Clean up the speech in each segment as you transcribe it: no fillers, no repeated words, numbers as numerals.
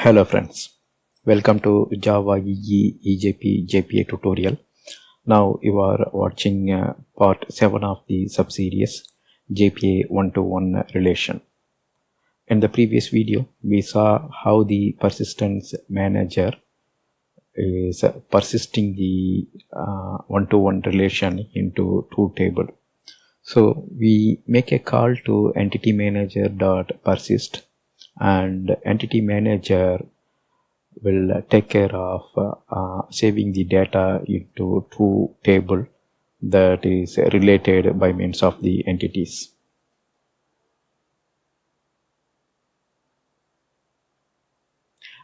Hello friends, welcome to JavaEE EJP JPA tutorial. Now you are watching part 7 of the subseries JPA one-to-one relation. In the previous video, we saw how the persistence manager is persisting the one-to-one relation into two tables. So we make a call to entity manager.persist, and entity manager will take care of saving the data into two tables that is related by means of the entities.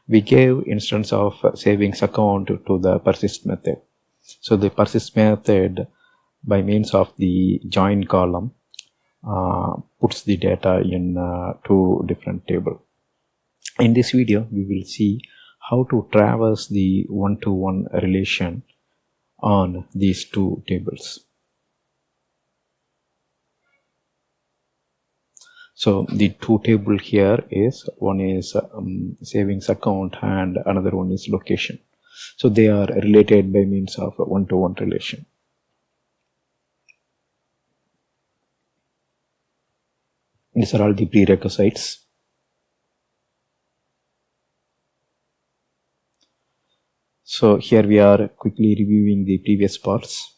We gave instance of savings account to the persist method. So the persist method, by means of the join column, puts the data in two different tables. In this video, we will see how to traverse the one-to-one relation on these two tables. So the two tables here is one is savings account and another one is location. So they are related by means of a one-to-one relation. These are all the prerequisites. So here we are quickly reviewing the previous parts.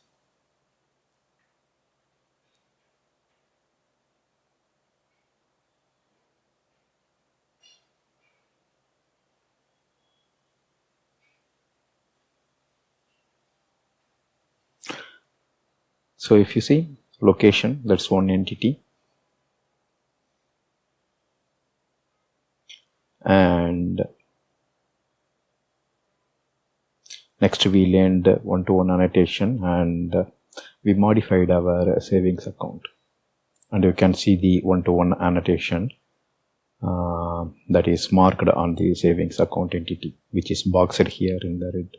So if you see location, that's one entity, and next we learned one-to-one annotation, and we modified our savings account, and you can see the one-to-one annotation that is marked on the savings account entity, which is boxed here in the red.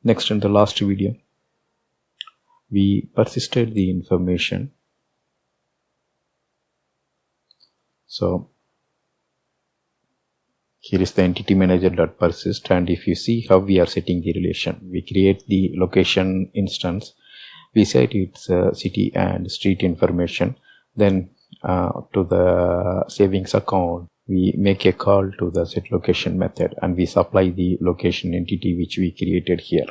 Next, in the last video, we persisted the information. So here is the entity manager.persist, and if you see how we are setting the relation, we create the location instance, we set its city and street information, then to the savings account we make a call to the setLocation method, and we supply the location entity which we created here.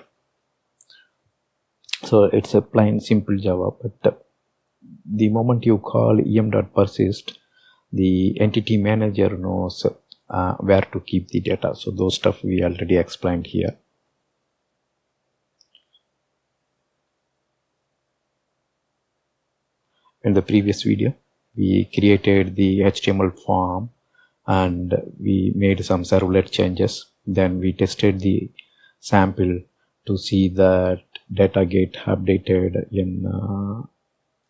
So it's a plain simple Java, but the moment you call em.persist, the entity manager knows where to keep the data. So those stuff we already explained here. In the previous video, we created the HTML form and we made some servlet changes. Then we tested the sample to see that data get updated in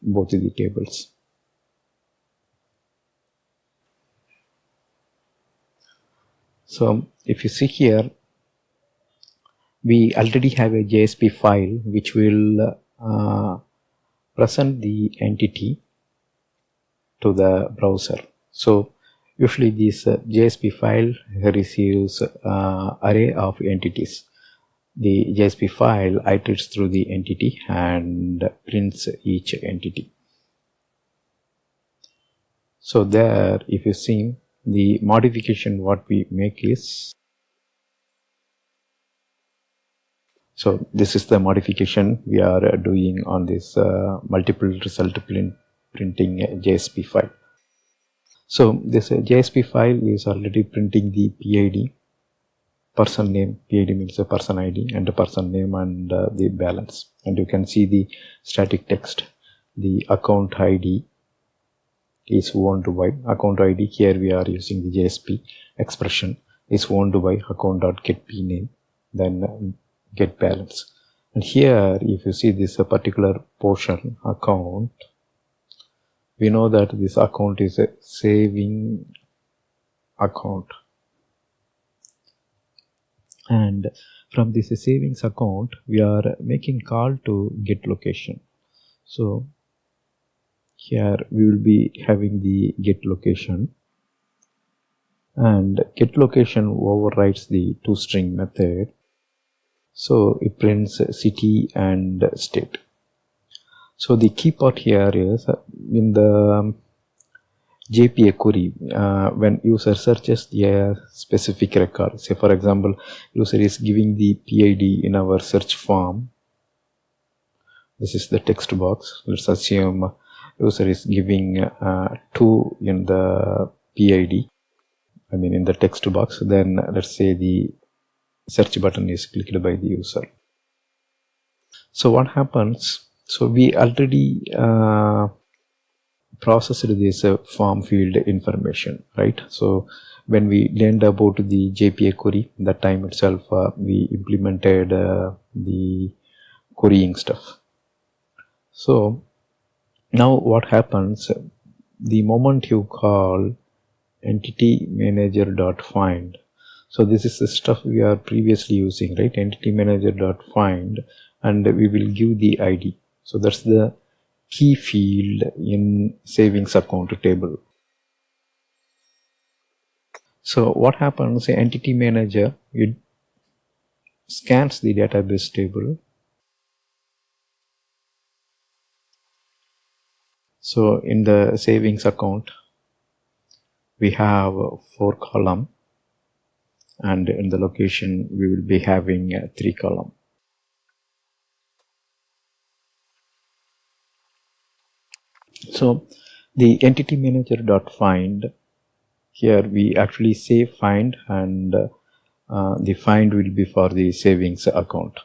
both the tables. So if you see here, we already have a JSP file which will present the entity to the browser. So usually this JSP file receives array of entities. The JSP file iterates through the entity and prints each entity. So there, if you see, the modification what we make is, so this is the modification we are doing on this multiple result printing JSP file. So this JSP file is already printing the PID, person name. PID means a person ID, and the person name and the balance. And you can see the static text. The account ID is owned by account ID. Here we are using the JSP expression is owned by account.getPname, then get balance. And here if you see this particular portion account, we know that this account is a saving account, and from this savings account we are making call to get location. So here we will be having the get location, and get location overrides the toString method, so it prints city and state. So the key part here is in the JPA query, when user searches a specific record, say for example user is giving the PID in our search form. This is the text box. Let's assume user is giving 2 in the PID, I mean in the text box. Then let's say the search button is clicked by the user. So what happens? So we already processed this form field information, right? So when we learned about the JPA query, that time itself we implemented the querying stuff. So now what happens, the moment you call entity manager.find, so this is the stuff we are previously using, right? Entity manager.find, and we will give the ID. So that's the key field in savings account table. So what happens, entity manager, it scans the database table. So in the savings account we have 4 columns, and in the location we will be having 3 columns. So the entity manager.find, here we actually say find, and the find will be for the savings account.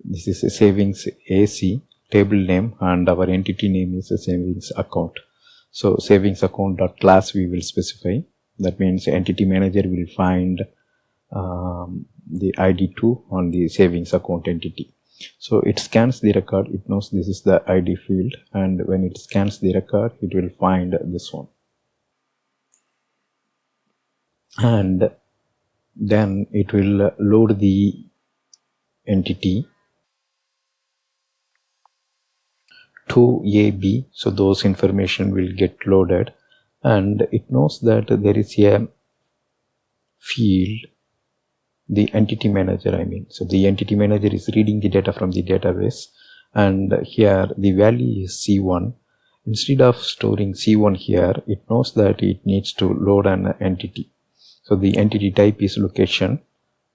This is a savings AC table name, and our entity name is a savings account. So savings account.class we will specify. That means entity manager will find the ID2 on the savings account entity. So it scans the record, it knows this is the ID field, and when it scans the record it will find this one, and then it will load the entity to AB. So those information will get loaded, and it knows that there is a field, the entity manager, I mean. So the entity manager is reading the data from the database, and here the value is C1. Instead of storing C1 here, it knows that it needs to load an entity. So the entity type is location,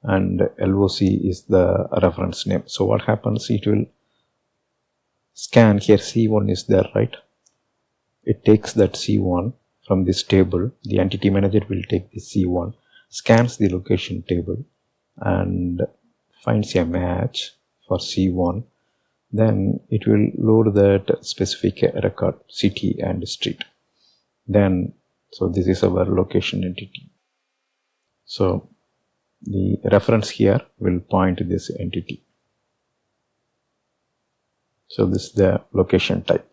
and LOC is the reference name. So what happens, it will scan here, C1 is there, right? It takes that C1 from this table. The entity manager will take the C1, scans the location table, and finds a match for C1. Then it will load that specific record, city and street. Then, so this is our location entity. So the reference here will point to this entity. So this is the location type.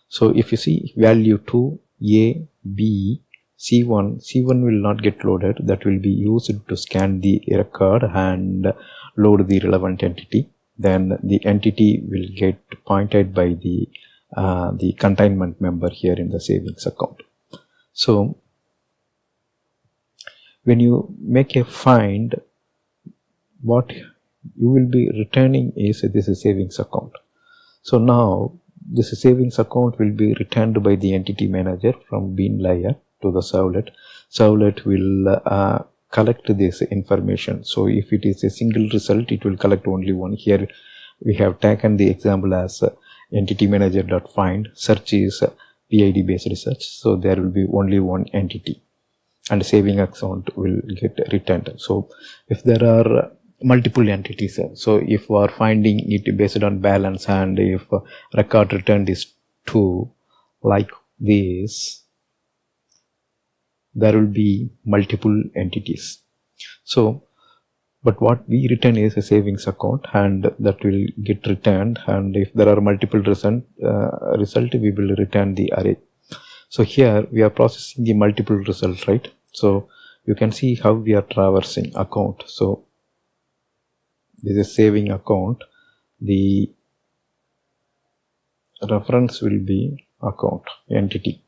So if you see value 2, A, B, C1 will not get loaded. That will be used to scan the record and load the relevant entity. Then the entity will get pointed by the containment member here in the savings account. So when you make a find, what you will be returning is this is savings account. So now this savings account will be returned by the entity manager from bean layer to the servlet. Servlet will collect this information. So if it is a single result, it will collect only one. Here we have taken the example as entity manager.find. Search is PID based search, so there will be only one entity, and saving account will get returned. So if there are multiple entities, so if we are finding it based on balance, and if record returned is 2 like this, there will be multiple entities. So but what we return is a savings account, and that will get returned, and if there are multiple result we will return the array. So here we are processing the multiple result, right? So you can see how we are traversing account. So this is saving account. The reference will be account, entity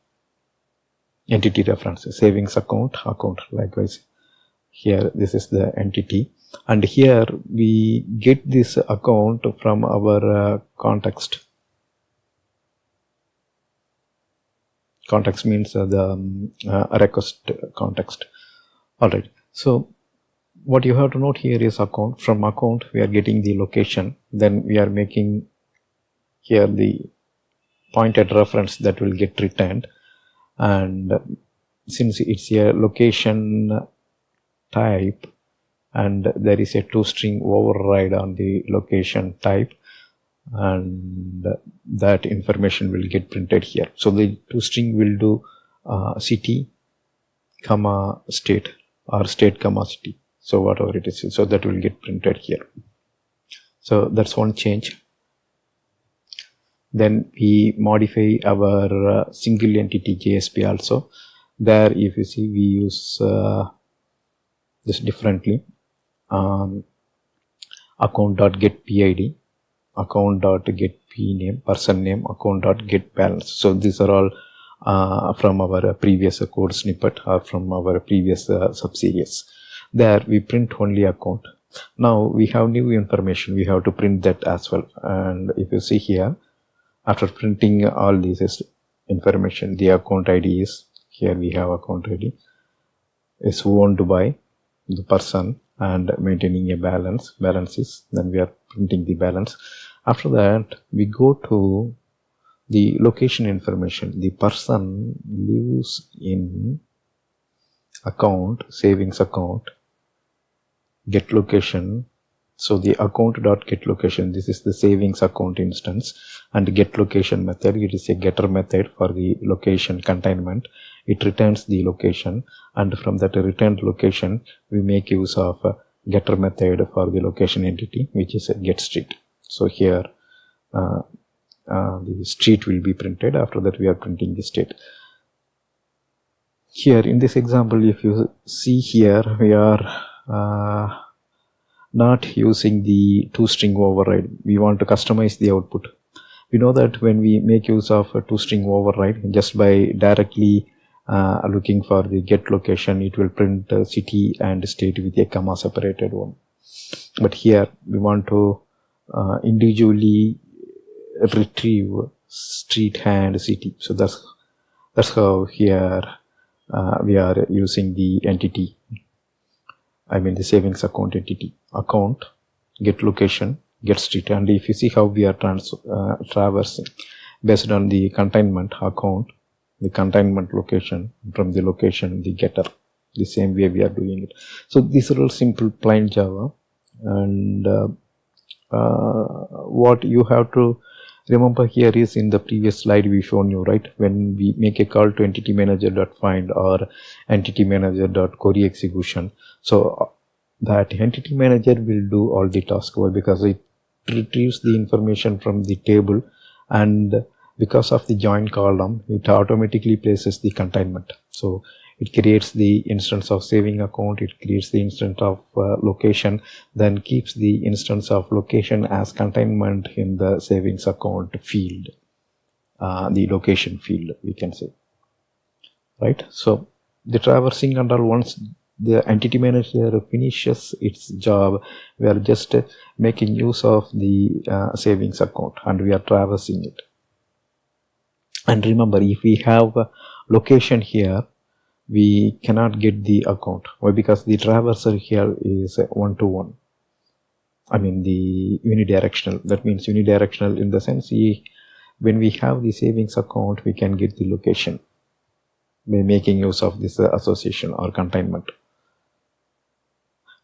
reference, savings account, likewise here this is the entity, and here we get this account from our context means the request context. Alright, so what you have to note here is account. From account we are getting the location, then we are making here the pointed reference that will get returned, and since it's a location type and there is a toString override on the location type, and that information will get printed here. So the toString will do city comma state or state comma city, so whatever it is, so that will get printed here. So that's one change. Then we modify our single entity JSP also. There if you see we use this differently. Account.getPID, account.getPname, person name, account.getBalance. So these are all from our previous code snippet or from our previous subseries. There we print only account. Now we have new information, we have to print that as well. And if you see here, after printing all this information, the account ID is, here we have account ID, is owned by the person and maintaining a balances, then we are printing the balance. After that we go to the location information. The person lives in account, savings account, get location. So the account.getLocation, this is the savings account instance, and get location method, it is a getter method for the location containment. It returns the location, and from that returned location we make use of a getter method for the location entity, which is a getStreet. So here the street will be printed. After that we are printing the state. Here in this example, if you see here, we are not using the toString override. We want to customize the output. We know that when we make use of a toString override, just by directly looking for the get location, it will print city and state with a comma separated one. But here we want to individually retrieve street and city. So that's how here we are using the entity, I mean the savings account entity, account, get location, get street. And if you see how we are traversing based on the containment account, the containment location, from the location the getter, the same way we are doing it. So these are all simple plain Java. And what you have to remember here is, in the previous slide we shown you, right, when we make a call to entity-manager.find or entity-manager.query execution, so that entity manager will do all the tasks. Why? Because it retrieves the information from the table, and because of the join column it automatically places the containment. So it creates the instance of saving account, it creates the instance of location, then keeps the instance of location as containment in the savings account field, the location field we can say, right? So the traversing and all, once the entity manager finishes its job, we are just making use of the savings account and we are traversing it. And remember, if we have a location here, we cannot get the account. Why? Because the traverser here is one-to-one, I mean the unidirectional. That means unidirectional in the sense when we have the savings account, we can get the location by making use of this association or containment.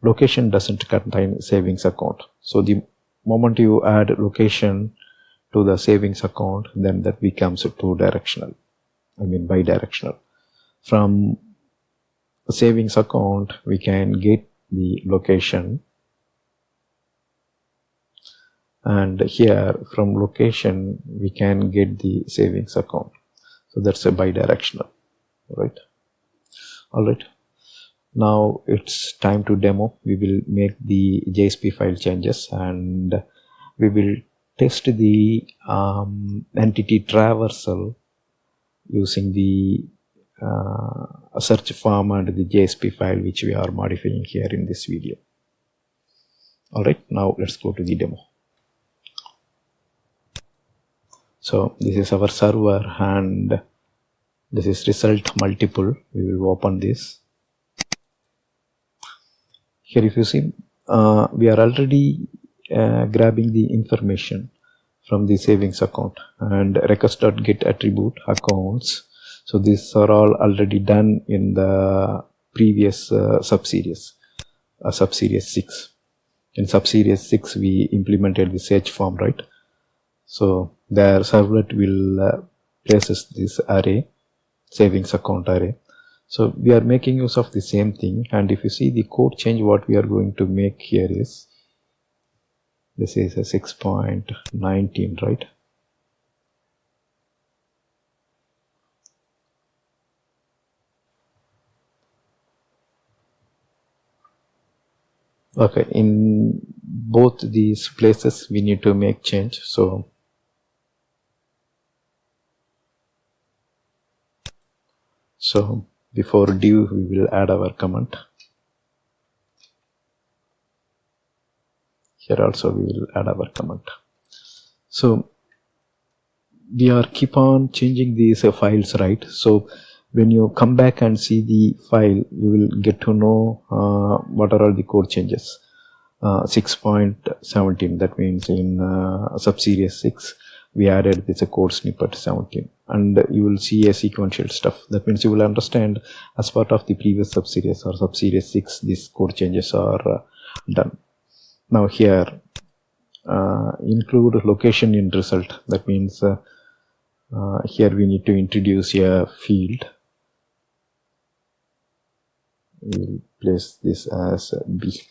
Location doesn't contain savings account. So the moment you add location to the savings account, then that becomes two-directional, I mean bidirectional. From a savings account we can get the location, and here from location we can get the savings account. So that's a bidirectional, right? All right, now it's time to demo. We will make the JSP file changes and we will test the entity traversal using the search form and the JSP file which we are modifying here in this video. Alright, now let's go to the demo. So this is our server and this is result multiple. We will open this. Here if you see, we are already grabbing the information from the savings account and request.get attribute accounts. So these are all already done in the previous subseries, subseries 6. In subseries 6 we implemented the search form, right? So their servlet will places this array, savings account array. So we are making use of the same thing, and if you see the code change, what we are going to make here is, this is a 6.19, right? Okay, in both these places we need to make change. So before div we will add our comment. Here also we will add our comment. So we are keep on changing these files, right? So when you come back and see the file, you will get to know what are all the code changes. 6.17, that means in subseries 6 we added this code snippet 17, and you will see a sequential stuff. That means you will understand as part of the previous subseries or subseries 6 these code changes are done. Now here include location in result. That means here we need to introduce a field. We will place this as B.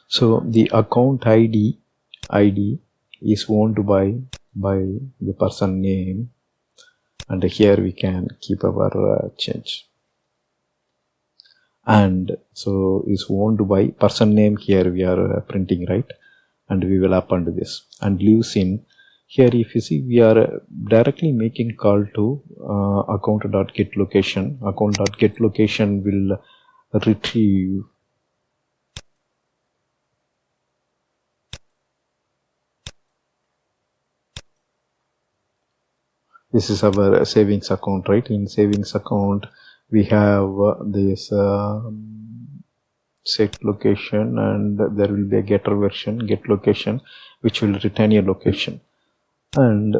So the account ID is owned by the person name, and here we can keep our change. And so is owned by person name, here we are printing, right? And we will append this and lives in. Here if you see, we are directly making call to account.getLocation. Account.getLocation will retrieve this is our savings account, right? In savings account we have this set location, and there will be a getter version, get location, which will return a location, and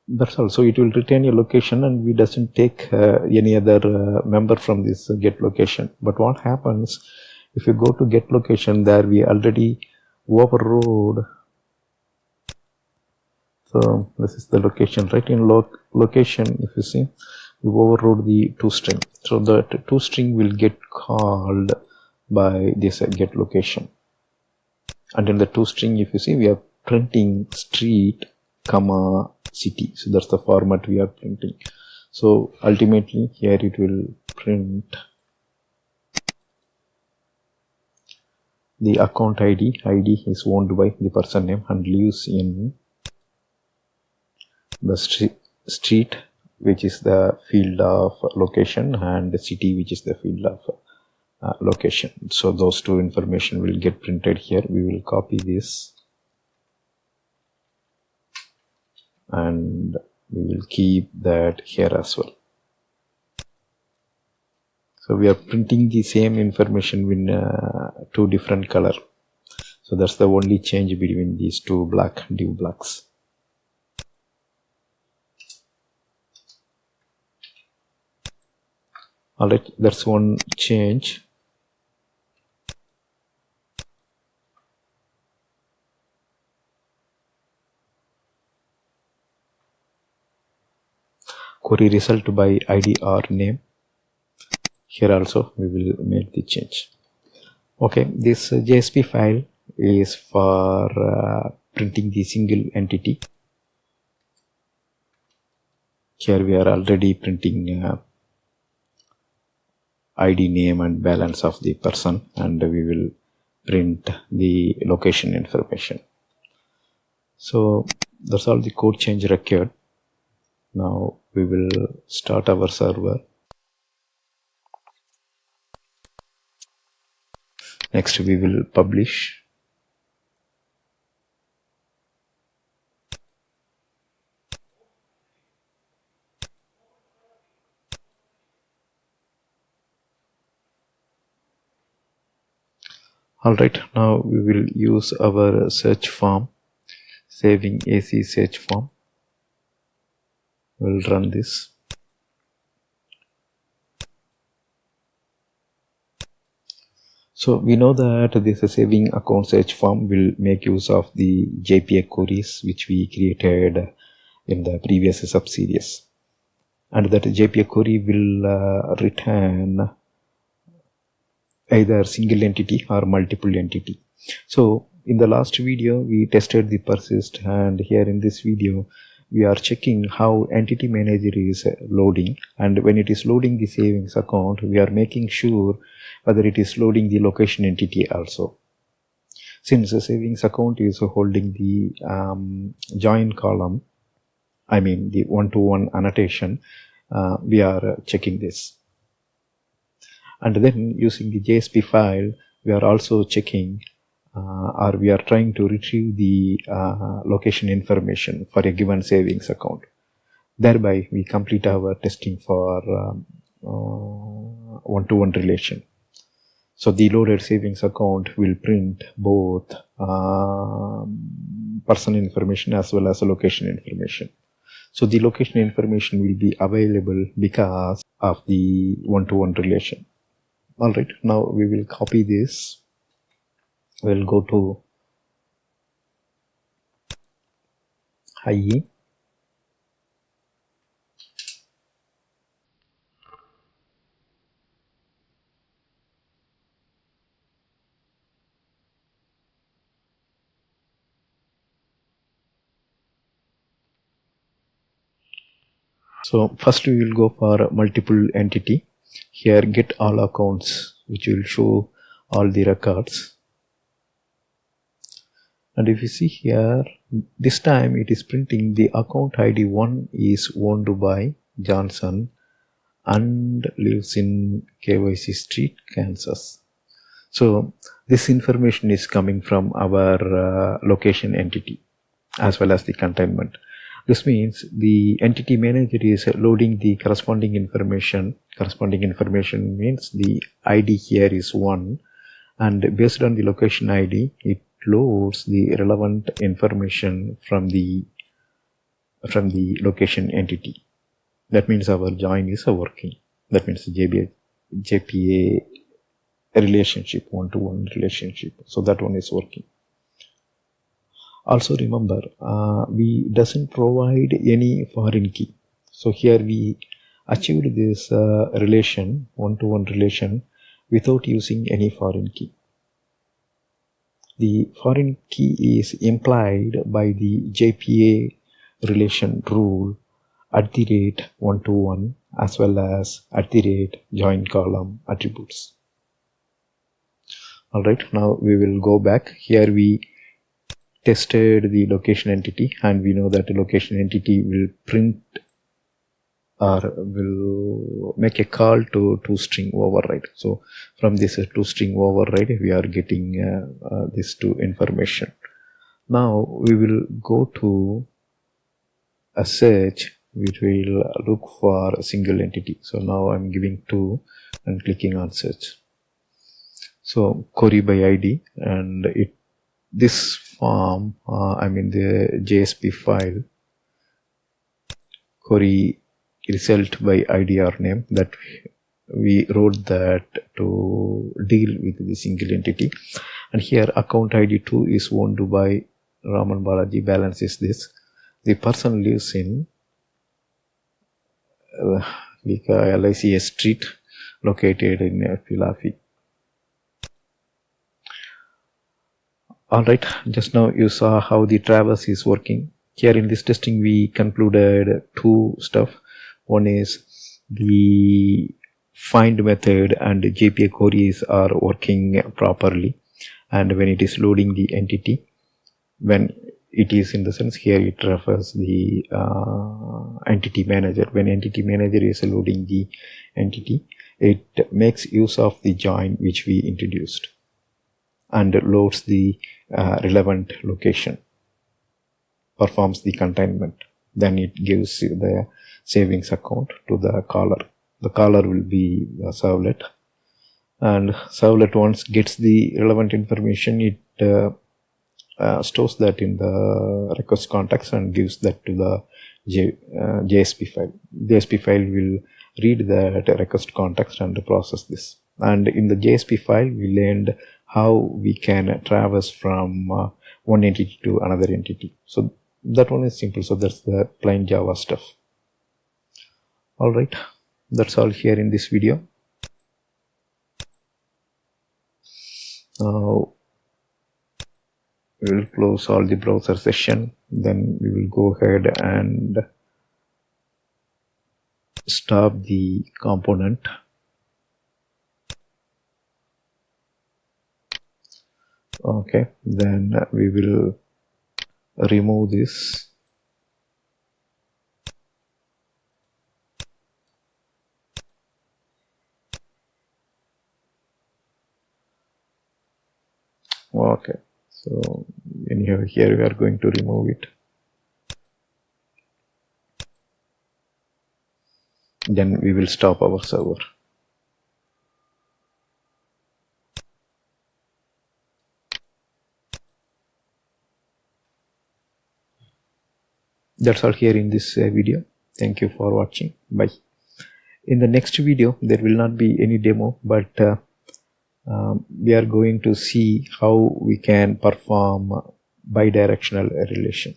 that's also it will return a location, and we doesn't take any other member from this get location. But what happens if you go to get location, there we already overrode. So this is the location, right? In location, if you see, we overrode the toString. So the toString will get called by this get location. And in the toString, if you see, we are printing street, comma, city. So that's the format we are printing. So ultimately here it will print the account ID. ID is owned by the person name and lives in the street, which is the field of location, and the city, which is the field of location. So those two information will get printed here. We will copy this and we will keep that here as well. So we are printing the same information in two different color. So that's the only change between these two div blocks. Alright, that's one change. Query result by ID or name. Here also we will make the change. Okay, this JSP file is for printing the single entity. Here we are already printing ID, name and balance of the person, and we will print the location information. So that's all the code change required. Now we will start our server. Next we will publish. Alright, now we will use our search form, saving AC search form. We'll run this. So we know that this saving account search form will make use of the JPA queries which we created in the previous subseries, and that JPA query will return either single entity or multiple entity. So in the last video we tested the persist, and here in this video we are checking how entity manager is loading, and when it is loading the savings account we are making sure whether it is loading the location entity also. Since the savings account is holding the join column, I mean the one-to-one annotation, we are checking this. And then using the JSP file we are also checking or we are trying to retrieve the location information for a given savings account. Thereby we complete our testing for one-to-one relation. So the loaded savings account will print both person information as well as location information. So the location information will be available because of the one-to-one relation. Alright, now we will copy this. We'll go to IE. So first we will go for multiple entity. Here get all accounts, which will show all the records. And if you see here, this time it is printing the account ID 1 is owned by Johnson and lives in KYC Street, Kansas. So this information is coming from our location entity as well as the containment. This means the entity manager is loading the corresponding information. Corresponding information means the ID here is 1, and based on the location ID it loads the relevant information from the location entity. That means our join is working. That means the JPA relationship, one-to-one relationship. So that one is working. Also remember, we doesn't provide any foreign key. So here we achieved this relation, one-to-one relation, without using any foreign key. The foreign key is implied by the JPA relation rule @one-to-one as well as @join column attributes. Alright, now we will go back. Here we tested the location entity, and we know that the location entity will print or will make a call to toString override. So from this toString override we are getting this two information. Now we will go to a search which will look for a single entity. So now I'm giving 2 and clicking on search. So query by ID, and this form, I mean the JSP file, query result by ID or name, that we wrote that to deal with the single entity. And here account ID 2 is owned by Raman Balaji, balance is this. The person lives in LIC Street located in Philadelphia. Alright, just now you saw how the traverse is working. Here in this testing we concluded 2 stuff. One is the find method and JPA queries are working properly, and when it is loading the entity, when it is in the sense here it refers the entity manager. When entity manager is loading the entity, it makes use of the join which we introduced and loads the relevant location, performs the containment. Then it gives the savings account to the caller. The caller will be the servlet, and servlet once gets the relevant information, it stores that in the request context and gives that to the JSP file. JSP file will read that request context and process this. And in the JSP file, we learned how we can traverse from one entity to another entity. So that one is simple. So that's the plain Java stuff. Alright, that's all here in this video. Now we will close all the browser session. Then we will go ahead and stop the component. Okay, then we will remove this. Okay, so anyhow here we are going to remove it. Then we will stop our server. That's all here in this video. Thank you for watching. Bye. In the next video there will not be any demo, but we are going to see how we can perform bidirectional relation.